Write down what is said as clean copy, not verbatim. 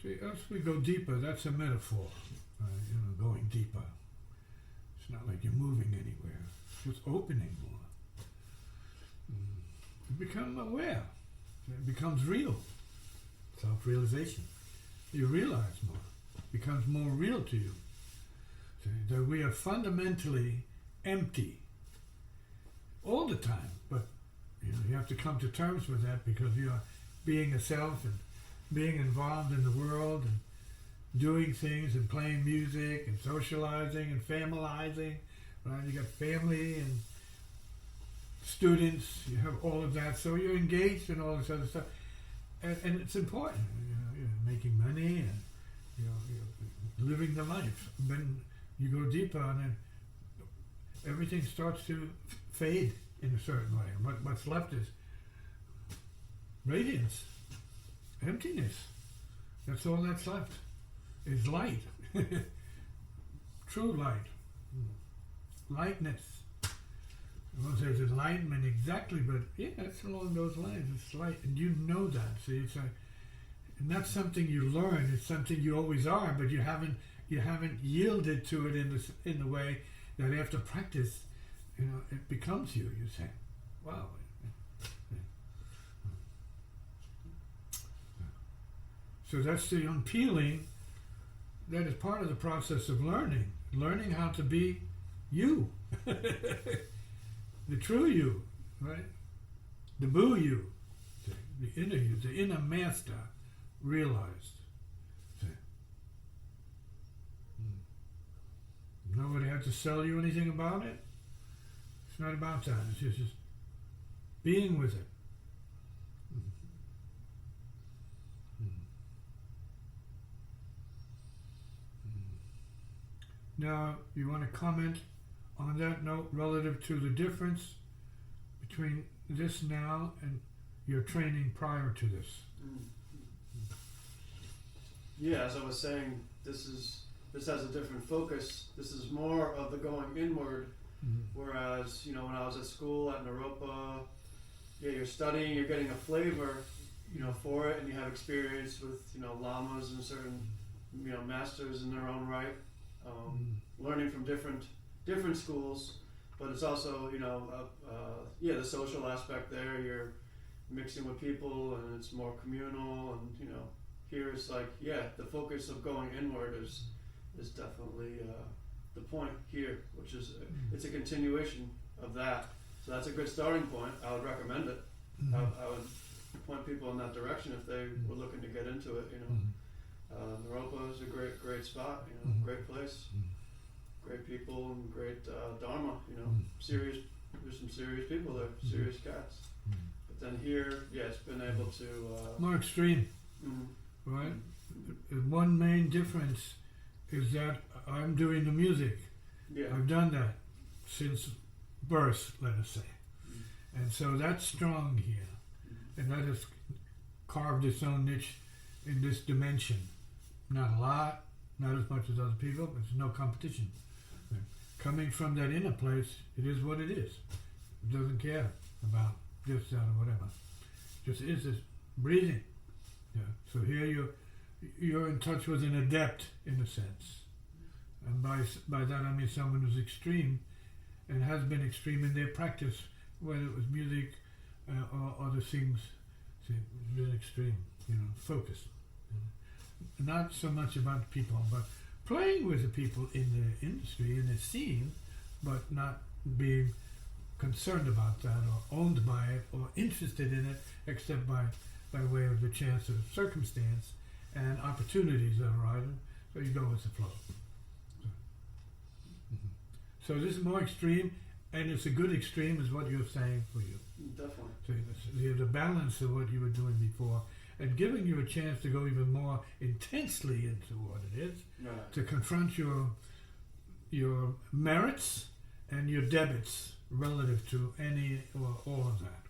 See, as we go deeper, that's a metaphor. Going deeper. It's not like you're moving anywhere. It's just opening more. You become aware. It becomes real. Self-realization. You realize more. It becomes more real to you. See, that we are fundamentally empty all the time. But you have to come to terms with that, because you are being a self and being involved in the world and doing things and playing music and socializing and familizing, right? You got family and students, you have all of that, so you're engaged in all this other stuff, and it's important. You're making money and you're living the life. Then you go deeper, and then everything starts to fade in a certain way. And what's left is radiance, emptiness. That's all that's left. Is light. True light. Lightness. I won't say it's enlightenment exactly, but yeah, it's along those lines. It's light, and you know that. See, it's not something you learn. It's something you always are, but you haven't yielded to it in the way that after practice, it becomes you. You say, wow. So that's the unpeeling. That is part of the process of learning how to be you, the true you, right? The boo you, the inner you, the inner master realized. Nobody had to sell you anything about it. It's not about that. It's just being with it. Now, you want to comment on that note relative to the difference between this now and your training prior to this? Yeah, as I was saying, this has a different focus. This is more of the going inward, whereas, when I was at school at Naropa, you're studying, you're getting a flavor, for it, and you have experience with, lamas and certain, masters in their own right. Learning from different schools, but it's also the social aspect there. You're mixing with people, and it's more communal. And here it's like the focus of going inward is definitely the point here, which is it's a continuation of that. So that's a good starting point. I would recommend it. I would point people in that direction if they were looking to get into it. Naropa is a great spot, great place, great people, and great dharma, serious, there's some serious people there, serious cats. But then here, it's been able to... more extreme, right? One main difference is that I'm doing the music. Yeah. I've done that since birth, let us say. And so that's strong here. And that has carved its own niche in this dimension. Not a lot, not as much as other people, but there's no competition. Coming from that inner place, it is what it is. It doesn't care about this, that, or whatever. Just is this breathing. Yeah. So here you're in touch with an adept, in a sense. And by that I mean someone who's extreme and has been extreme in their practice, whether it was music or other things. See, it's been extreme, focus. Not so much about people, but playing with the people in the industry, in the scene, but not being concerned about that or owned by it or interested in it, except by way of the chance of circumstance and opportunities that arise. So you go with the flow. So this is more extreme, and it's a good extreme is what you're saying for you. Definitely. So there's a balance of what you were doing before, and giving you a chance to go even more intensely into what it is, Right. to confront your merits and your debits relative to any or all of that.